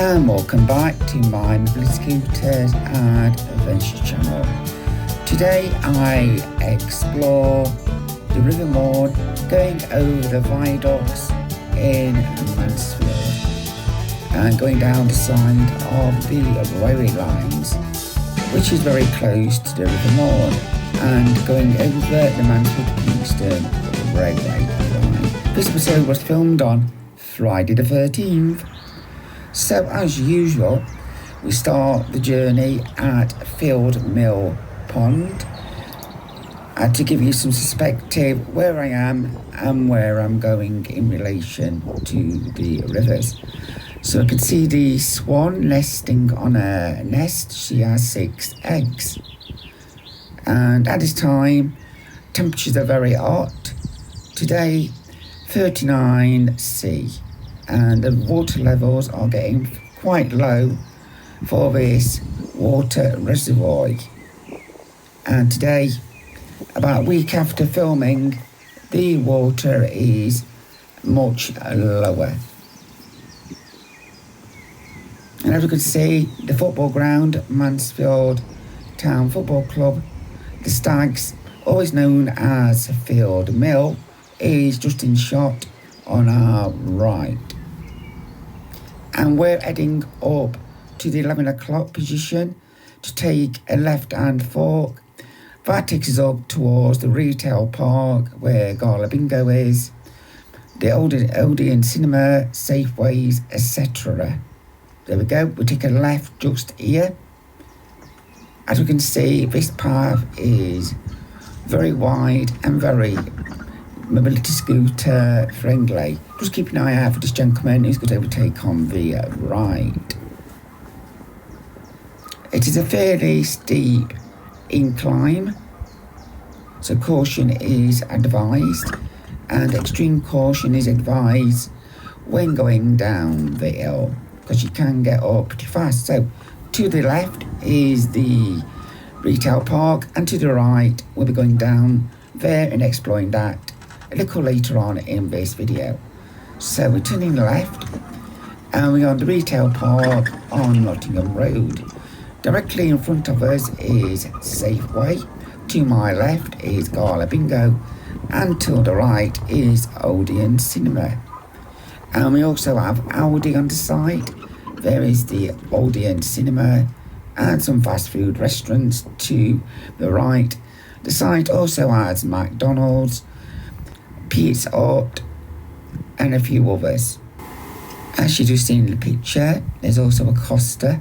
and welcome back to my mobility scooters and adventure channel. Today I explore the River Maun, going over the viaducts in Mansfield and going down the side of the railway lines, which is very close to the River Maun, and going over the Mansfield Pinkston railway line. This episode was filmed on Friday the 13th. So as usual, we start the journey at Field Mill Pond to give you some perspective where I am and where I'm going in relation to the rivers. So I can see the swan nesting on a nest. She has 6 eggs. And at this time, temperatures are very hot. Today, 39°C. And the water levels are getting quite low for this water reservoir. And today, about a week after filming, the water is much lower. And as you can see, the football ground, Mansfield Town Football Club, the Stags, always known as Field Mill, is just in shot on our right. And we're heading up to the 11 o'clock position to take a left-hand fork. That takes us up towards the retail park where Gala Bingo is, the Odeon Cinema, Safeways, etc. There we go, we take a left just here. As we can see, this path is very wide and very mobility scooter friendly. Just keep an eye out for this gentleman who's going to overtake on the right. It is a fairly steep incline, so caution is advised, and extreme caution is advised when going down the hill, because you can get up pretty fast. So to the left is the retail park, and to the right we'll be going down there and exploring that a little later on in this video. So we're turning left and we're on the retail park on Nottingham Road. Directly in front of us is Safeway, to my left is Gala Bingo, and to the right is Odeon Cinema. And we also have Audi on the side. There is the Odeon Cinema and some fast food restaurants to the right. The site also has McDonald's, Pizza Hut, and a few others. As you just seen in the picture, there's also a Costa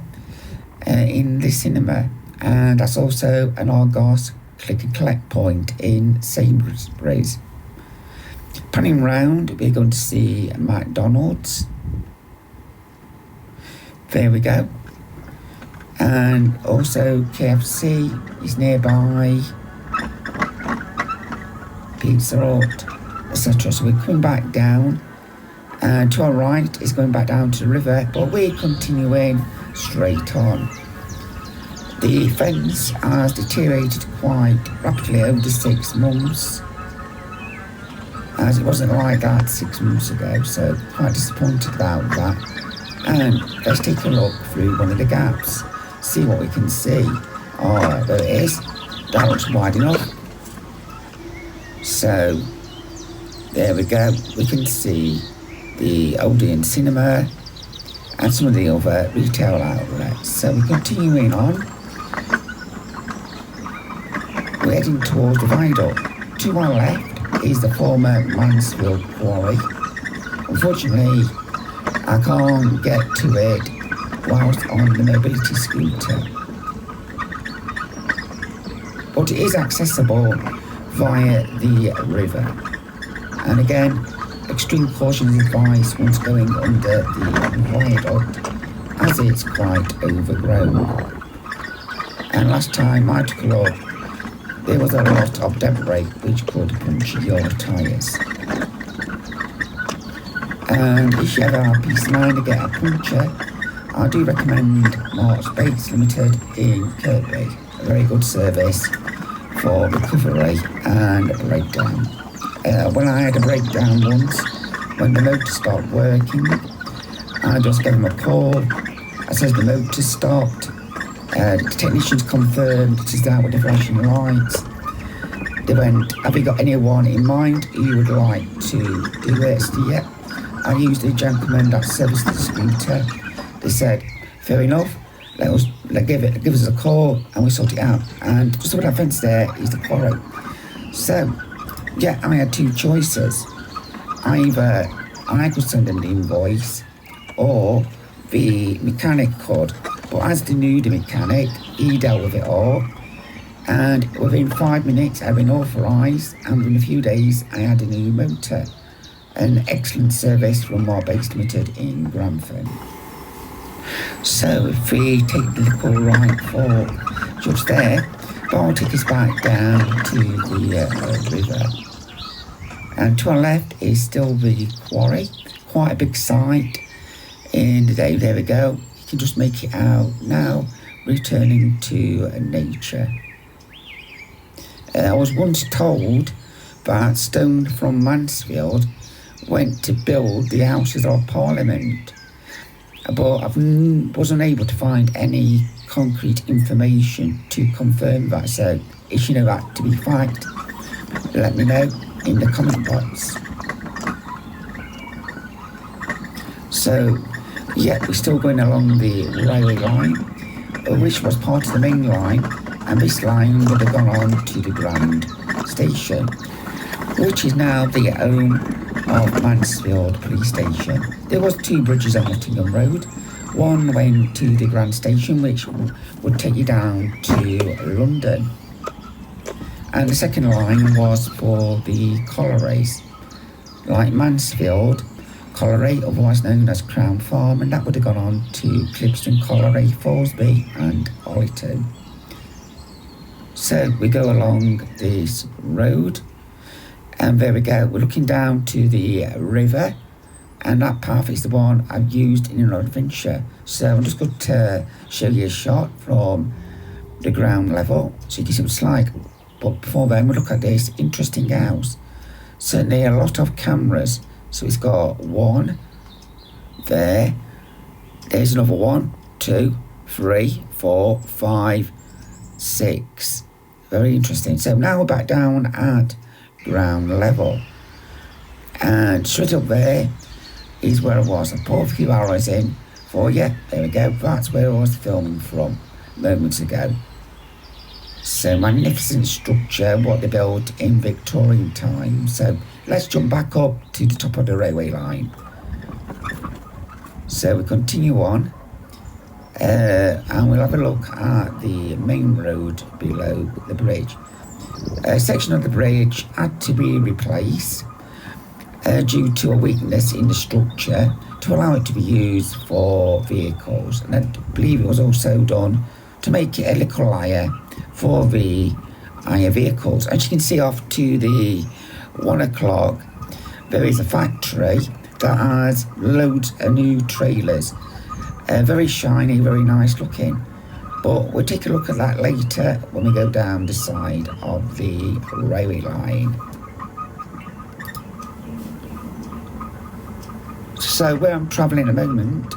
in the cinema, and that's also an Argos click and collect point in Sainsbury's. Panning round, we're going to see McDonald's. There we go. And also KFC is nearby, Pizza Hut, etc. So we're coming back down, and to our right is going back down to the river, but we're continuing straight on. The fence has deteriorated quite rapidly over the 6 months, as it wasn't like that 6 months ago, so quite disappointed about that. And let's take a look through one of the gaps, see what we can see. Oh, there it is. That looks wide enough. So there we go, we can see the Odeon Cinema and some of the other retail outlets. So we're continuing on. We're heading towards the viaduct. To our left is the former Mansfield quarry. Unfortunately, I can't get to it whilst on the mobility scooter, but it is accessible via the river. And again, extreme caution is advised once going under the viaduct, as it's quite overgrown. And last time I took a look, there was a lot of debris which could puncture your tyres. And if you ever have peace of mind to get a puncture, I do recommend Mark's Baits Limited in Kirkby. A very good service for recovery and breakdown. When I had a breakdown once, when the motor stopped working, I just gave them a call It says the motor stopped. The technicians confirmed it is out with the flashing lights. They went, have you got anyone in mind who you would like to do it? I said, yeah. I used the gentleman that serviced the scooter. They said, fair enough, give us a call and we sort it out. And just over that fence there is the quarry. So, yeah, I had two choices. Either I could send an invoice or the mechanic could. But as they knew the mechanic, he dealt with it all. And within 5 minutes, I'd been authorised, and within a few days, I had a new motor. An excellent service from our base limited in Grantham. So if we take the little right for just there, I'll take us back down to the river. And to our left is still the quarry, quite a big site. In the day, there we go. You can just make it out now, returning to nature. I was once told that stone from Mansfield went to build the Houses of Parliament, but I was unable to find any concrete information to confirm that. So if you know that to be fact, let me know in the comment box. So yeah, we're still going along the railway line, which was part of the main line, and this line would have gone on to the Grand Station, which is now the home of Mansfield Police Station. There was two bridges on Nottingham Road. One went to the Grand Station, which would take you down to London. And the second line was for the collieries, like Mansfield Colliery, otherwise known as Crown Farm, and that would have gone on to Pinkston Colliery, Thoresby and Ollerton. So we go along this road, and there we go, we're looking down to the river, and that path is the one I've used in an adventure. So I'm just going to show you a shot from the ground level so you can see what it's like. But before then, we'll look at this interesting house. Certainly a lot of cameras. So it's got one there, there's another 1, 2, 3, 4, 5, 6. Very interesting. So now we're back down at ground level, and straight up there is where I was. I put a few arrows in for you. There we go. That's where I was filming from moments ago. So magnificent structure, what they built in Victorian times. So let's jump back up to the top of the railway line. So we continue on, and we'll have a look at the main road below the bridge. A section of the bridge had to be replaced due to a weakness in the structure to allow it to be used for vehicles, and I believe it was also done to make it a little higher for the higher vehicles. As you can see off to the 1 o'clock, there is a factory that has loads of new trailers. Very shiny, very nice looking. But we'll take a look at that later when we go down the side of the railway line. So where I'm travelling at the moment,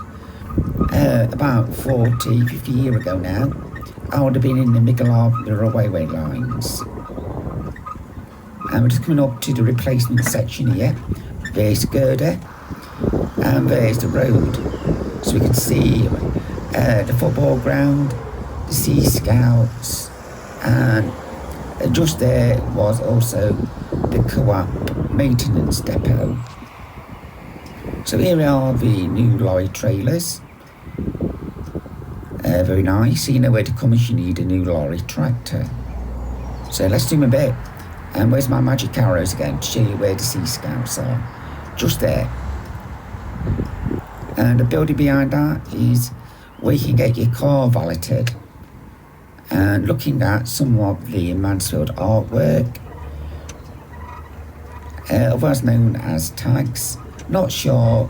about 40, 50 years ago now, I would have been in the middle of the railway lines. And we're just coming up to the replacement section here. There's the girder, and there's the road. So we can see the football ground, the Sea Scouts, and just there was also the Co-op maintenance depot. So here are the new lorry trailers. Very nice. So you know where to come if you need a new lorry tractor. So let's do my bit. And where's my magic arrows again to show you where the Sea Scouts are? Just there. And the building behind that is where you can get your car valeted. And looking at some of the Mansfield artwork, otherwise known as tags. Not sure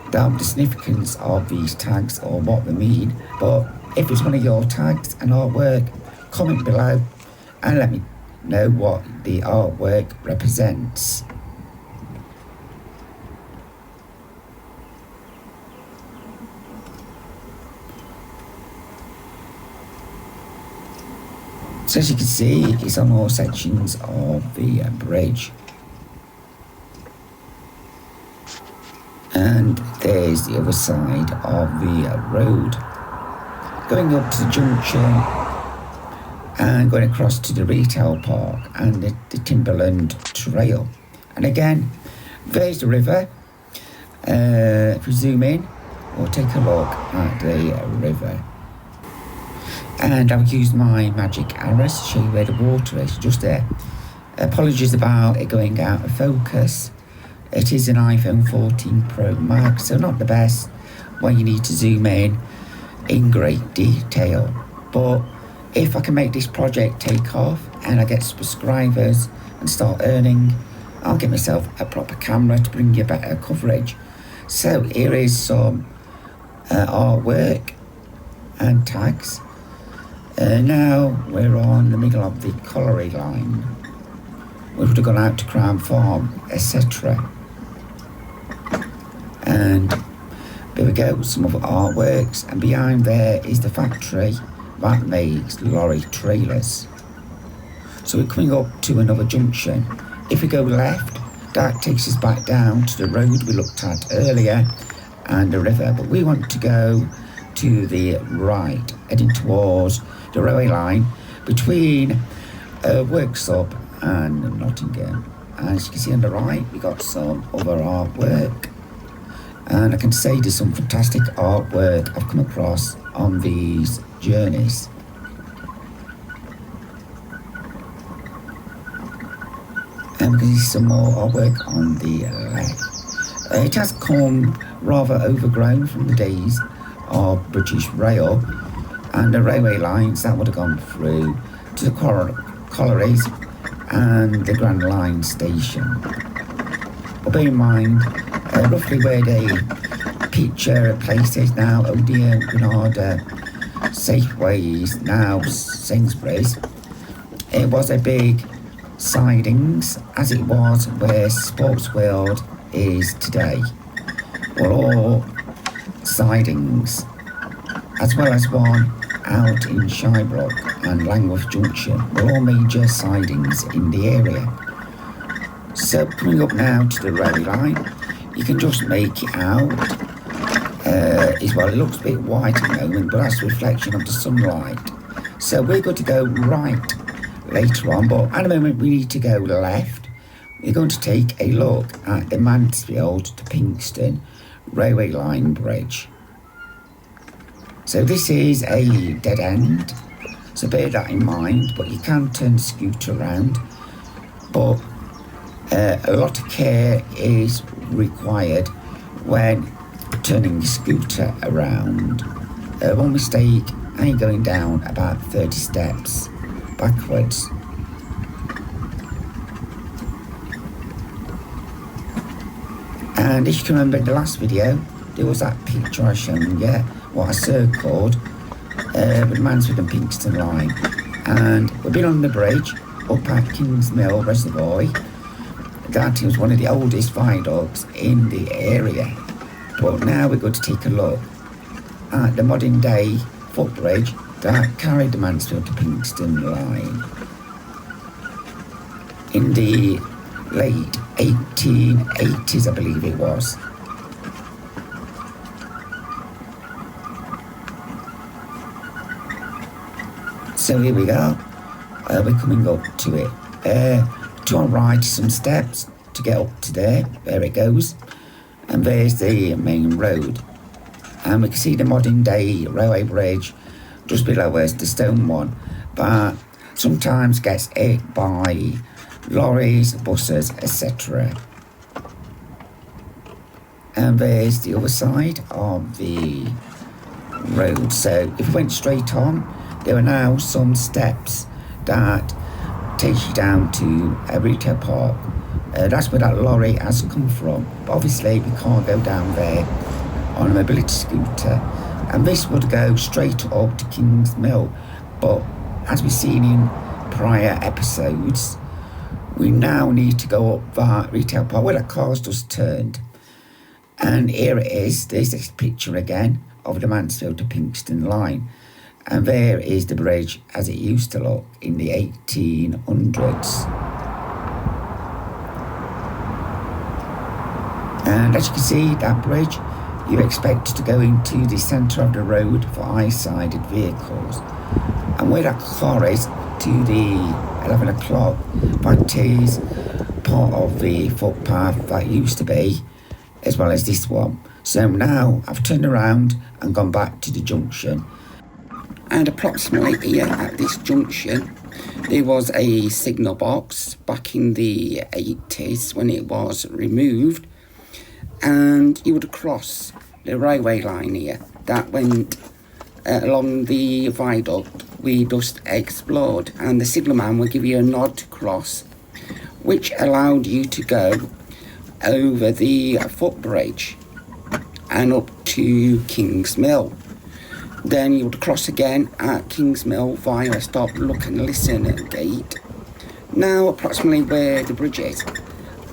about the significance of these tags or what they mean, but if it's one of your tags and artwork, comment below and let me know what the artwork represents. So as you can see, it's on all sections of the bridge. And there's the other side of the road. Going up to the junction and going across to the retail park and the Timberland Trail. And again, there's the river. If we zoom in, we'll take a look at the river. And I've used my magic arrows to show you where the water is, just there. Apologies about it going out of focus. It is an iPhone 14 Pro Max, so not the best when you need to zoom in great detail. But if I can make this project take off and I get subscribers and start earning, I'll get myself a proper camera to bring you better coverage. So here is some artwork and tags. Now we're on the middle of the colliery line. We would have gone out to Crown Farm, etc. And there we go, some other artworks, and behind there is the factory that makes lorry trailers. So we're coming up to another junction. If we go left, that takes us back down to the road we looked at earlier and the river, but we want to go to the right, heading towards the railway line between Worksop and Nottingham. And as you can see on the right, we got some other artwork. And I can say there's some fantastic artwork I've come across on these journeys. And we can see some more artwork on the left. It has come rather overgrown from the days of British Rail and the railway lines that would have gone through to the collieries and the Grand Line station. But bear in mind, roughly where they picture places now, Odeon, Granada, Safeways, now Sainsbury's, it was a big sidings as it was where Sports World is today. Well, all sidings, as well as one out in Shybrook and Langworth Junction, were all major sidings in the area. So coming up now to the railway line, you can just make it out. It looks a bit white at the moment, but that's a reflection of the sunlight. So we're going to go right later on, but at the moment we need to go left. We're going to take a look at the Mansfield to Pinkston railway line bridge. So this is a dead end, so bear that in mind, but you can turn the scooter around. But a lot of care is required when turning the scooter around. One mistake, and you're going down about 30 steps backwards. And as you can remember in the last video, there was that picture I showed you, what I circled with Mansfield and Pinkston line. And we've been on the bridge up at Kings Mill Reservoir. That was one of the oldest viaducts in the area. But now we're going to take a look at the modern day footbridge that carried the Mansfield to Pinkston line. In the late 1880s, I believe it was. So here we go. We're coming up to it. To our right, some steps to get up to there. There it goes. And there's the main road. And we can see the modern day railway bridge just below us, the stone one, but sometimes gets hit by lorries, buses, etc. And there's the other side of the road. So if we went straight on, there are now some steps that takes you down to a retail park. That's where that lorry has come from. But obviously we can't go down there on a mobility scooter, and this would go straight up to Kings Mill. But as we've seen in prior episodes, we now need to go up that retail park where that car's just turned. And here it is. There's this picture again of the Mansfield to Pinkston line. And there is the bridge as it used to look in the 1800s. And as you can see, that bridge, you expect to go into the centre of the road for high-sided vehicles. And where that car is, to the 11 o'clock, that is part of the footpath that used to be, as well as this one. So now I've turned around and gone back to the junction. And approximately here at this junction, there was a signal box back in the 80s when it was removed. And you would cross the railway line here that went along the viaduct we just explored. And the signalman would give you a nod to cross, which allowed you to go over the footbridge and up to King's Mill. Then you would cross again at King's Mill via a stop, look and listen gate. Now approximately where the bridge is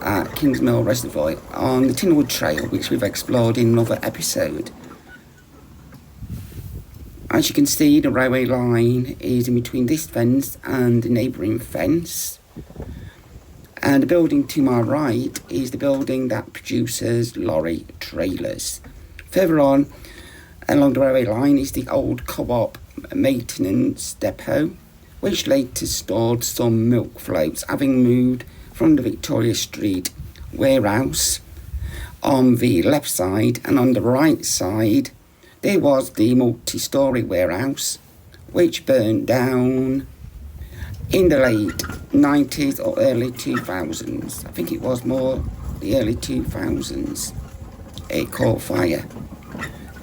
at King's Mill Reservoir on the Tinwood Trail, which we've explored in another episode. As you can see, the railway line is in between this fence and the neighbouring fence. And the building to my right is the building that produces lorry trailers. Further on, along the railway line is the old co-op maintenance depot, which later stored some milk floats, having moved from the Victoria Street warehouse on the left side, and on the right side there was the multi-storey warehouse, which burned down in the late 90s or early 2000s. I think it was more the early 2000s. It caught fire,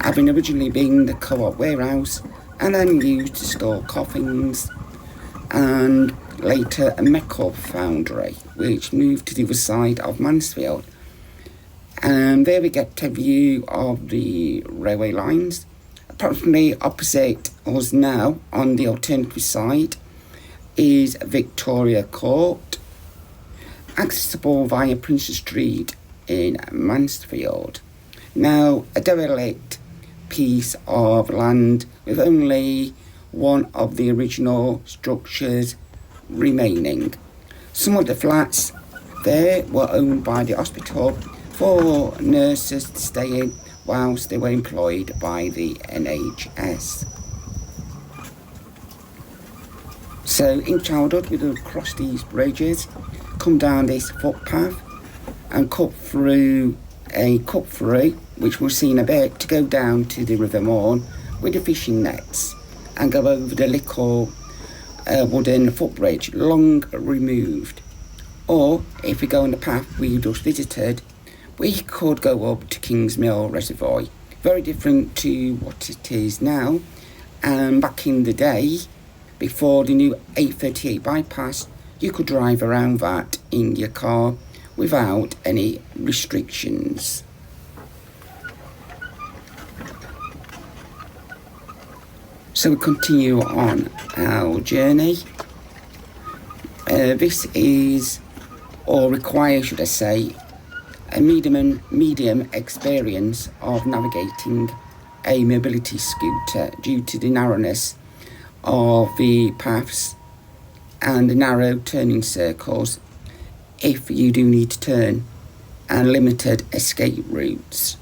having originally been the co-op warehouse and then used to store coffins, and later a metal foundry, which moved to the other side of Mansfield. And there we get a view of the railway lines. Approximately opposite us now, on the alternative side, is Victoria Court, accessible via Pinkston Street in Mansfield. Now, a derelict piece of land with only one of the original structures remaining. Some of the flats there were owned by the hospital for nurses to stay in whilst they were employed by the NHS. So in childhood we would cross these bridges, come down this footpath and cut through a cut-through, which we'll see in a bit, to go down to the River Maun with the fishing nets and go over the little wooden footbridge, long removed. Or if we go on the path we just visited, we could go up to King's Mill Reservoir. Very different to what it is now. And back in the day, before the new A38 bypass, you could drive around that in your car without any restrictions. So we continue on our journey. This is, or requires, should I say, a medium experience of navigating a mobility scooter due to the narrowness of the paths and the narrow turning circles if you do need to turn, and limited escape routes.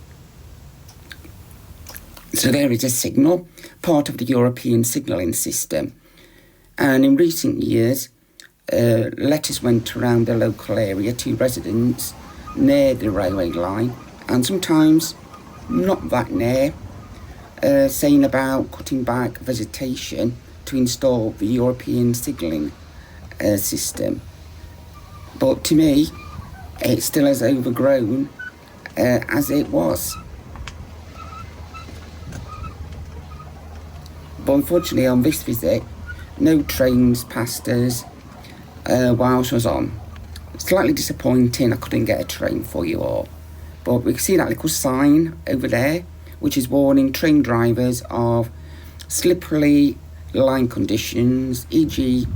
So there is a signal, part of the European signalling system, and in recent years letters went around the local area to residents near the railway line, and sometimes not that near, saying about cutting back vegetation to install the European signalling system. But to me, it's still as overgrown as it was. But unfortunately on this visit, no trains passed us whilst I was on. Slightly disappointing I couldn't get a train for you all. But we can see that little sign over there, which is warning train drivers of slippery line conditions, e.g.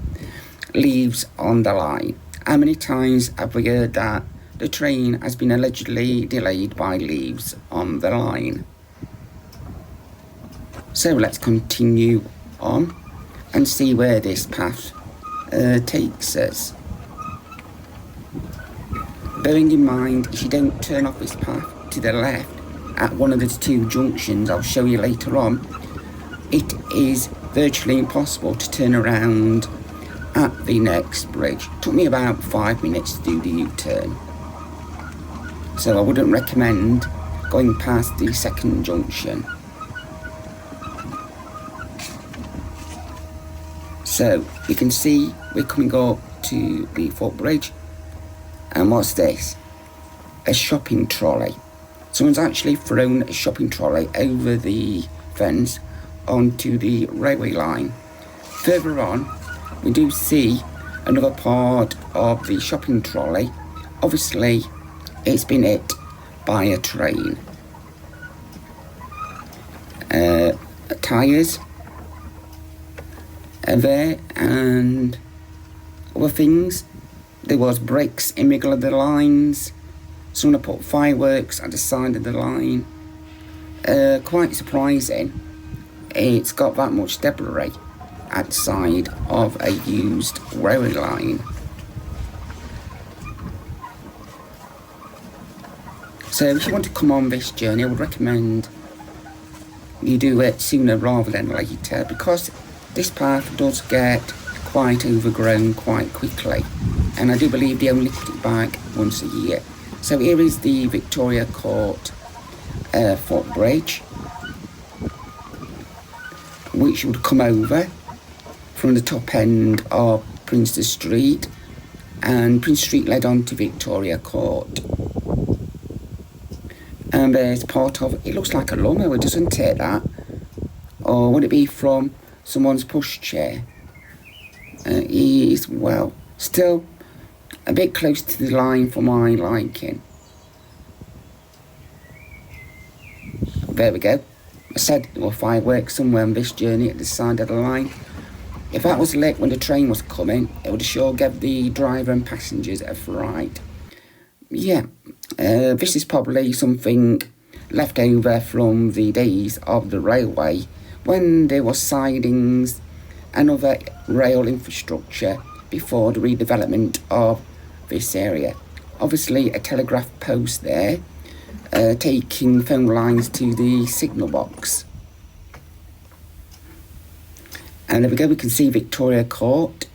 leaves on the line. How many times have we heard that the train has been allegedly delayed by leaves on the line? So let's continue on and see where this path takes us. Bearing in mind, if you don't turn off this path to the left at one of the two junctions I'll show you later on, it is virtually impossible to turn around at the next bridge. It took me about 5 minutes to do the U-turn. So I wouldn't recommend going past the second junction. So you can see we're coming up to the footbridge. And what's this? A shopping trolley. Someone's actually thrown a shopping trolley over the fence onto the railway line. Further on, we do see another part of the shopping trolley. Obviously, it's been hit by a train. Tyres are there and other things. There was bricks in the middle of the lines. Someone put fireworks at the side of the line. Quite surprising. It's got that much debris at the side of a used railway line. So if you want to come on this journey, I would recommend you do it sooner rather than later, because this path does get quite overgrown quite quickly, and I do believe they only put it back once a year. So here is the Victoria Court footbridge, which would come over from the top end of Pinkston Street, and Prince Street led on to Victoria Court. And there's part of it, looks like a lawnmower, doesn't it, that? Or would it be from someone's pushchair? He is, well, still a bit close to the line for my liking. There we go. I said there were fireworks somewhere on this journey at the side of the line. If that was lit when the train was coming, it would sure give the driver and passengers a fright. Yeah, this is probably something left over from the days of the railway, when there was sidings and other rail infrastructure before the redevelopment of this area. Obviously a telegraph post there, taking phone lines to the signal box. And there we go, we can see Victoria Court,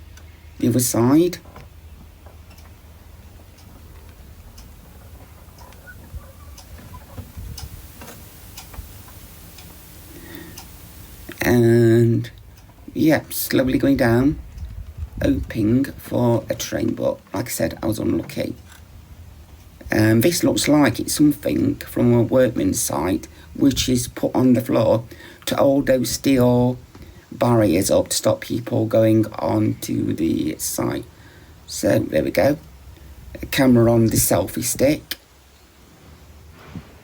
the other side. And yeah, slowly going down, hoping for a train, but like I said, I was unlucky. This looks like it's something from a workman's site, which is put on the floor to hold those steel barriers up to stop people going onto the site. So there we go, a camera on the selfie stick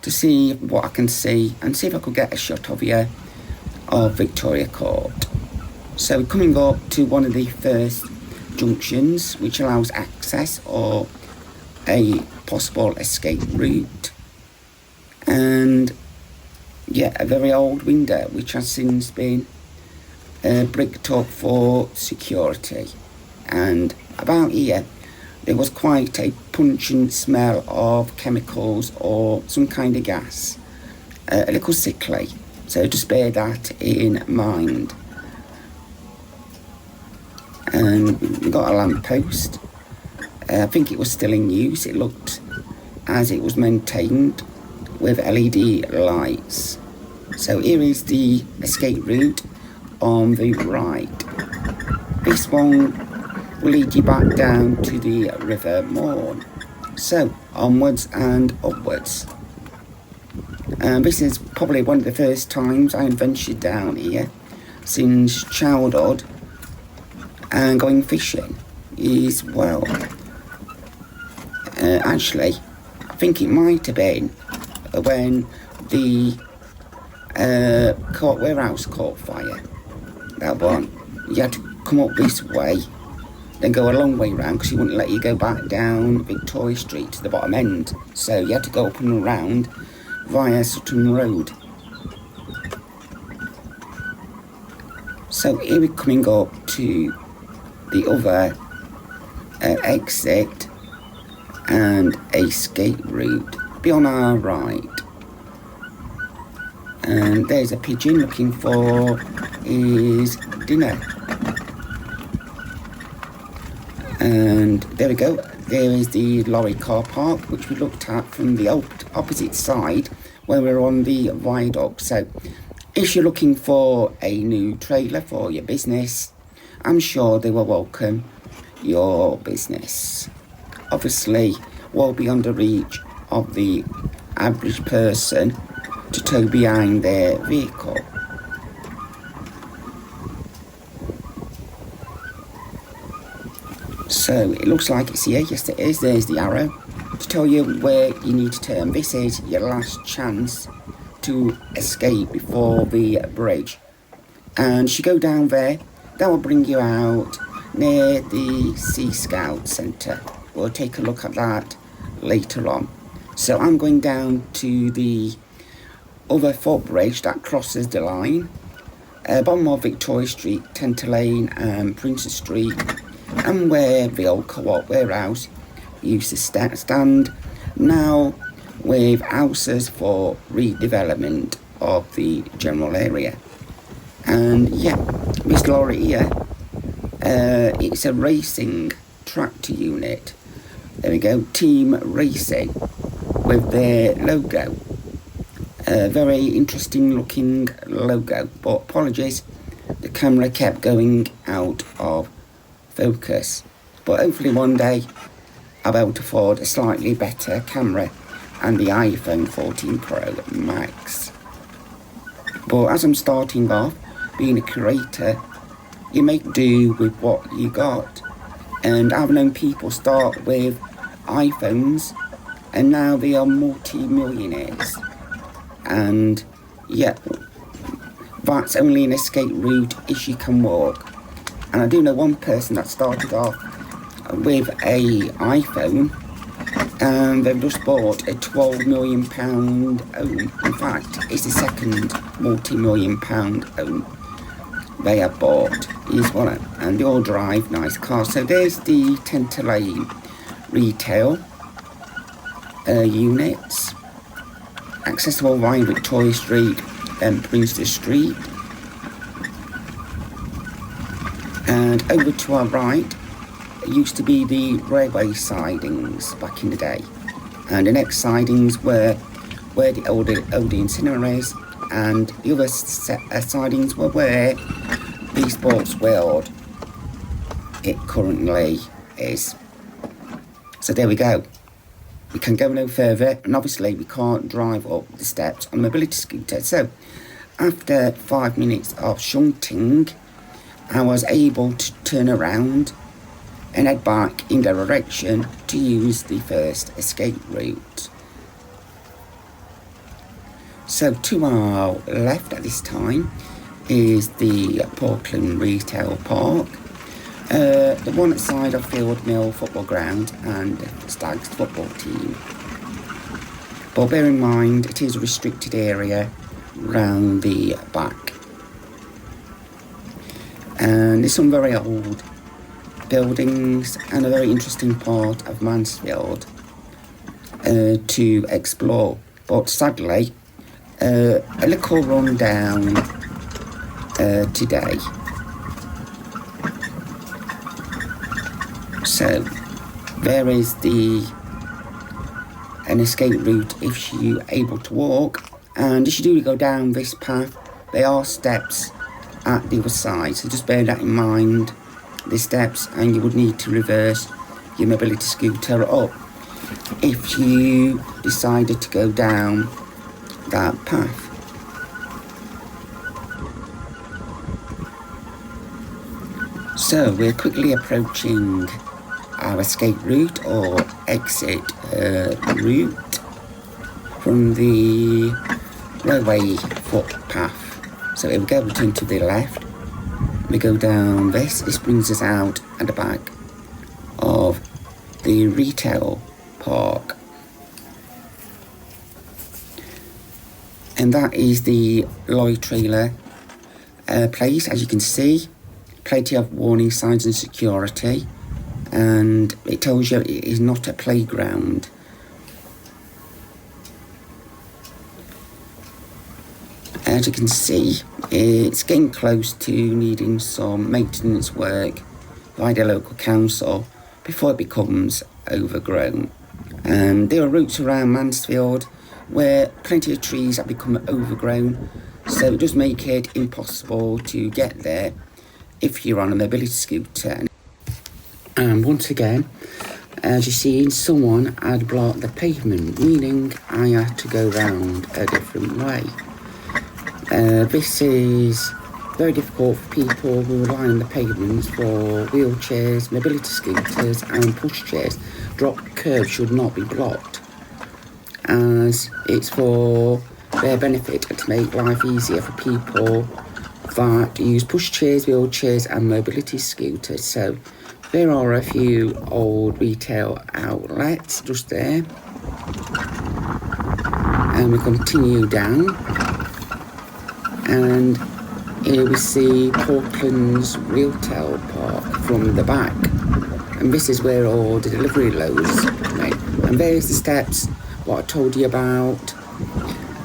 to see what I can see and see if I could get a shot of you of Victoria Court. So coming up to one of the first junctions, which allows access or a possible escape route, and yeah, a very old window which has since been bricked up for security. And about here there was quite a pungent smell of chemicals or some kind of gas, a little sickly, so just bear that in mind. And we got a lamppost. I think it was still in use. It looked as it was maintained with LED lights. So here is the escape route on the right. This one will lead you back down to the River Maun. So onwards and upwards. And this is probably one of the first times I ventured down here since childhood, and going fishing is, well, actually I think it might have been when the court warehouse caught fire. That one, you had to come up this way, then go a long way round because he wouldn't let you go back down Victoria Street to the bottom end, so you had to go up and around via Sutton Road. So here we're coming up to the other exit and escape route. Be on our right. And there's a pigeon looking for his dinner. And there we go. There is the lorry car park, which we looked at from the opposite side when we were on the viaduct. So if you're looking for a new trailer for your business, I'm sure they will welcome your business. Obviously, well beyond the reach of the average person to tow behind their vehicle. So it looks like it's here. Yes, it is. There's the arrow to tell you where you need to turn. This is your last chance to escape before the bridge. And you go down there, that will bring you out near the Sea Scout Centre. We'll take a look at that later on. So I'm going down to the other footbridge that crosses the line. Bottom of Victoria Street, Tenter Lane and Pinkston Street, and where the old co-op warehouse used to stand, now with houses for redevelopment of the general area. And yeah, this lorry here, it's a racing tractor unit. There we go, Team Racing with their logo. Very interesting looking logo, but apologies, the camera kept going out of focus. But hopefully one day I'll be able to afford a slightly better camera and the iPhone 14 Pro Max. But as I'm starting off, being a creator, you make do with what you got. And I've known people start with iPhones and now they are multi-millionaires. And yeah, that's only an escape route if you can walk. And I do know one person that started off with a iPhone and they've just bought a £12 million home. In fact, it's the second multi-million pound home they have bought. He's one of them, and they all drive nice cars. So there's the Tenter Lane retail units, accessible via Victoria Street and Pinkston Street. And over to our right, it used to be the railway sidings back in the day. And the next sidings were where the Odeon cinema is, and the other sidings were where the Sports World it currently is. So there we go. We can go no further, and obviously we can't drive up the steps on a mobility scooter. So after 5 minutes of shunting, I was able to turn around and head back in their direction to use the first escape route. So to our left at this time is the Portland Retail Park, the one side of Field Mill Football Ground and the Stags football team. But bear in mind, it is a restricted area round the back. And there's some very old buildings and a very interesting part of Mansfield to explore. But sadly, a little run down today. So there is an escape route if you're able to walk, and if you do go down this path, there are steps at the other side, so just bear that in mind, the steps, and you would need to reverse your mobility scooter up if you decided to go down that path. So we're quickly approaching our escape route or exit route from the railway footpath. So if we go return to the left, we go down this brings us out at the back of the retail park. And that is the lorry trailer place, as you can see. Plenty of warning signs and security, and it tells you it is not a playground. As you can see, it's getting close to needing some maintenance work by the local council before it becomes overgrown. And there are routes around Mansfield where plenty of trees have become overgrown, so it does make it impossible to get there if you're on a mobility scooter. And once again, as you see, someone had blocked the pavement, meaning I had to go round a different way. This is very difficult for people who rely on the pavements for wheelchairs, mobility scooters and pushchairs. Drop curbs should not be blocked, as it's for their benefit to make life easier for people that use pushchairs, wheelchairs and mobility scooters. So there are a few old retail outlets just there, and we continue down, and here we see Portland's retail park from the back, and this is where all the delivery loads come in. And there's the steps what I told you about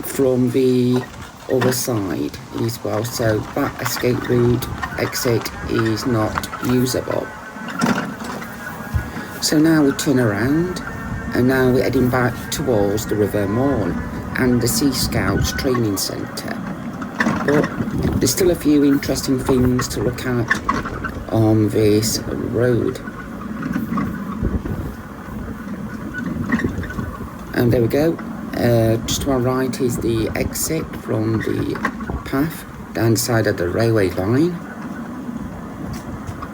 from the other side as well, so that escape route exit is not usable. So now we turn around, and now we're heading back towards the River Maun and the Sea Scouts training centre. But there's still a few interesting things to look at on this road. And there we go. Just to our right is the exit from the path down the side of the railway line.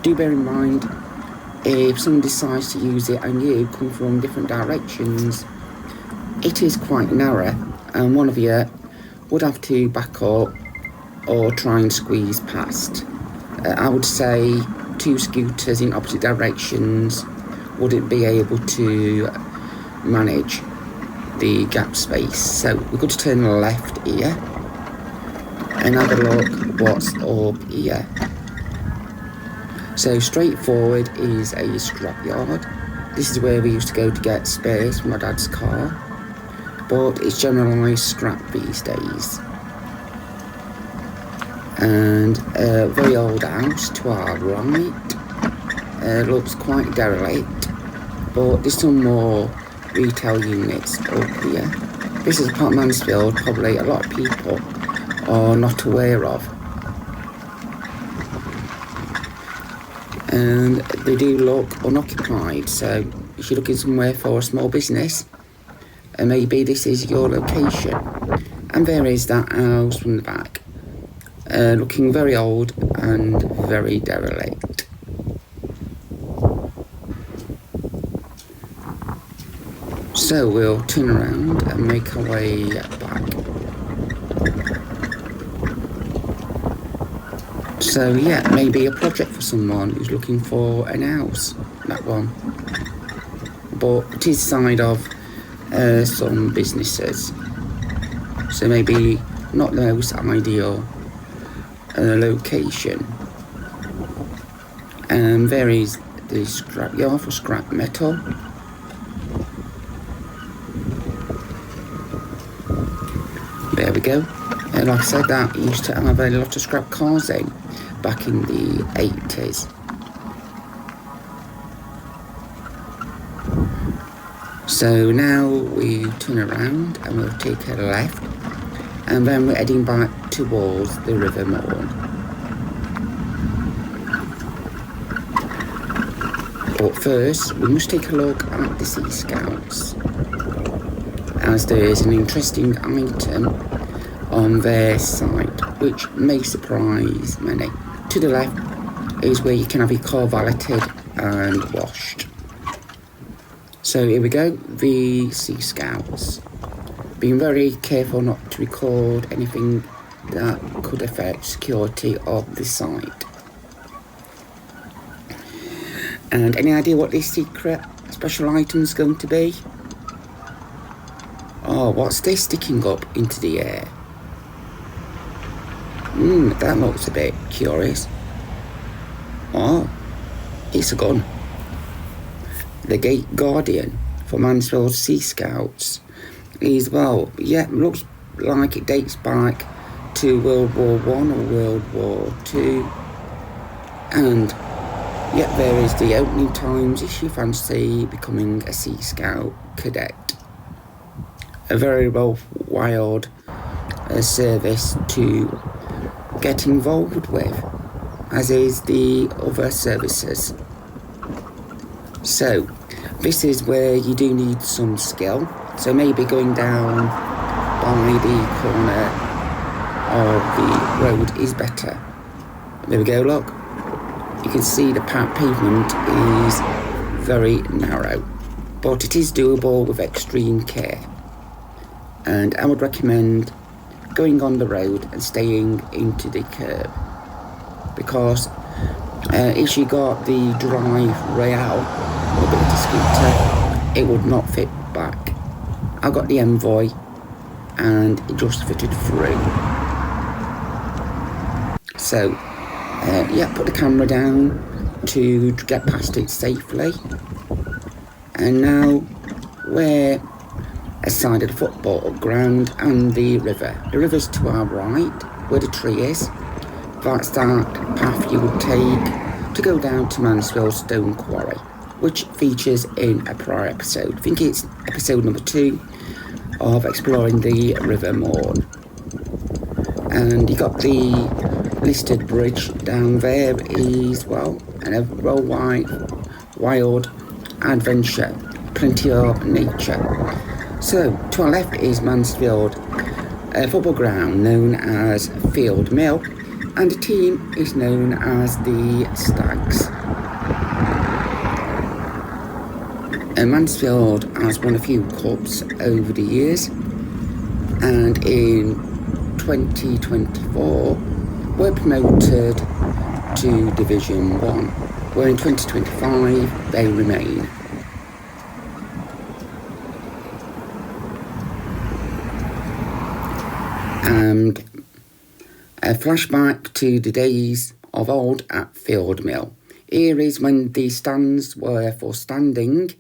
Do bear in mind, if someone decides to use it and you come from different directions, it is quite narrow, and one of you would have to back up or try and squeeze past. I would say 2 scooters in opposite directions wouldn't be able to manage the gap space. So we're going to turn left here and have a look what's up here. So straight forward is a scrapyard. This is where we used to go to get spares for my dad's car, but it's generalised scrap these days. And a very old house to our right, looks quite derelict, but there's some more retail units up here. This is a part of Mansfield probably a lot of people are not aware of, and they do look unoccupied. So if you're looking somewhere for a small business, maybe this is your location. And there is that house from the back, looking very old and very derelict. So we'll turn around and make our way back. So yeah, maybe a project for someone who's looking for an house, that one. But it is side of some businesses, so maybe not the most ideal location. And there is the scrapyard for scrap metal. There we go. And like I said, that used to have a lot of scrap cars in back in the 80s. So now we turn around and we'll take a left, and then we're heading back towards the River Maun. But first, we must take a look at the Sea Scouts, as there is an interesting item on their site which may surprise many. To the left is where you can have your car valeted and washed. So here we go, the Sea Scouts. Being very careful not to record anything that could affect security of the site. And any idea what this secret special item is going to be? Oh, what's this sticking up into the air? That looks a bit curious. Oh, it's a gun. The Gate Guardian for Mansfield Sea Scouts is, well, yeah, looks like it dates back to World War I or World War II. And yeah, there is the opening times if you fancy becoming a Sea Scout cadet. A very wild service to get involved with, as is the other services. So this is where you do need some skill, so maybe going down by the corner of the road is better. There we go, look, you can see the pavement is very narrow, but it is doable with extreme care, and I would recommend going on the road and staying into the curb, because if you got the Drive Royale mobility scooter, it would not fit back. I got the Envoy and it just fitted through. So yeah, put the camera down to get past it safely. And now we're aside of the football ground and the river. The river's to our right, where the tree is. That's that path you would take to go down to Mansfield Stone Quarry, which features in a prior episode. I think it's episode number 2 of exploring the River Maun. And you got the listed bridge down there is, well, and a real wild adventure, plenty of nature. So to our left is Mansfield, a football ground known as Field Mill, and the team is known as the Stags. Mansfield has won a few cups over the years, and in 2024 were promoted to Division 1, where in 2025 they remain. And a flashback to the days of old at Field Mill. Here is when the stands were for standing,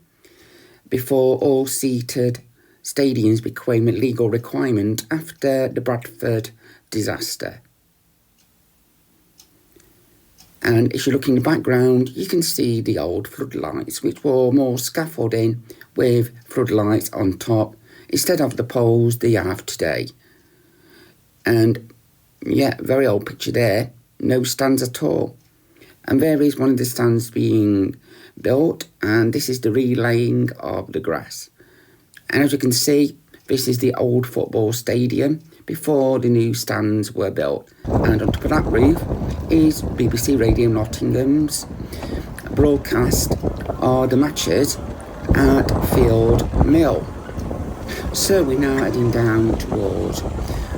before all seated stadiums became a legal requirement after the Bradford disaster. And if you look in the background, you can see the old floodlights, which were more scaffolding with floodlights on top instead of the poles they have today. And yeah, very old picture there, no stands at all. And there is one of the stands being built, and this is the relaying of the grass. And as you can see, this is the old football stadium before the new stands were built. And on top of that roof is BBC Radio Nottingham's broadcast of the matches at Field Mill. So we're now heading down towards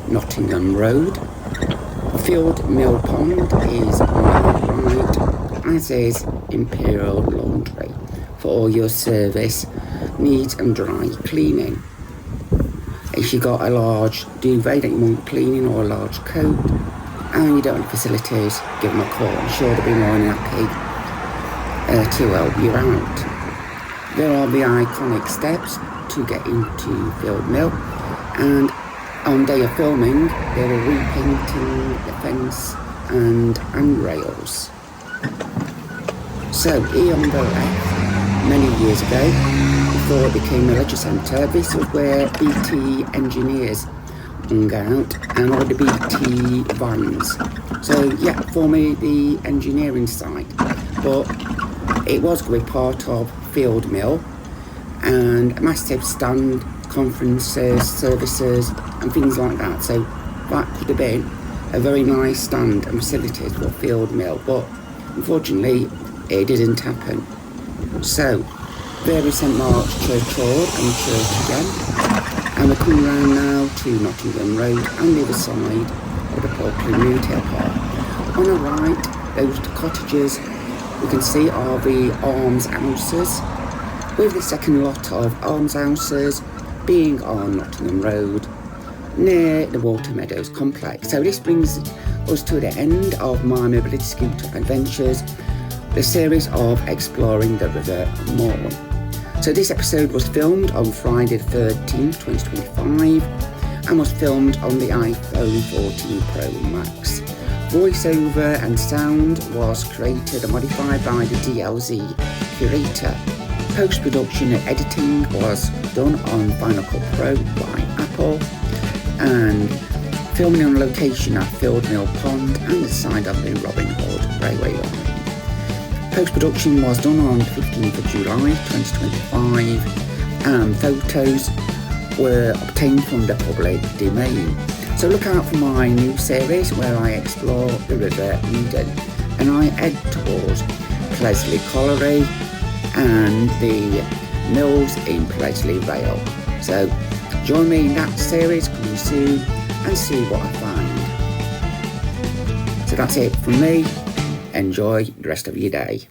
Nottingham Road. Field Mill Pond is on our right, as is Imperial Laundry for all your service needs and dry cleaning. If you got a large duvet that you want cleaning or a large coat and you don't have facilities, give them a call. I'm sure they'll be more than happy to help you out. There are the iconic steps to get into Field Mill, and on day of filming, they were repainting the fence and handrails. So here on the left, many years ago, before it became a leisure centre, this was where BT engineers hung out and all the BT vans. So yeah, formerly the engineering site, but it was going to be part of Field Mill, and a massive stand, conferences, services and things like that. So that could have been a very nice stand and facilities for Field Mill, but unfortunately it didn't happen. So there is St Mark's Church Road and church again, and we're coming round now to Nottingham Road and the other side of the Portland Retail Park. On the right, those cottages we can see are the almshouses, with the second lot of almshouses being on Nottingham Road near the Water Meadows complex. So this brings us to the end of my mobility scooter adventures, the series of exploring the River Maun. So this episode was filmed on Friday the 13th, 2025 and was filmed on the iPhone 14 Pro Max. Voiceover and sound was created and modified by the DLZ Curator. Post-production and editing was done on Final Cut Pro by Apple, and filming on location at Field Mill Pond and the side of the Robin Hood Railway Line. Post-production was done on the 15th of July 2025 and photos were obtained from the public domain. So look out for my new series where I explore the River Eden and I head towards Plesley Colliery and the mills in Plesley Vale. So join me in that series coming soon and see what I find. So that's it from me. Enjoy the rest of your day.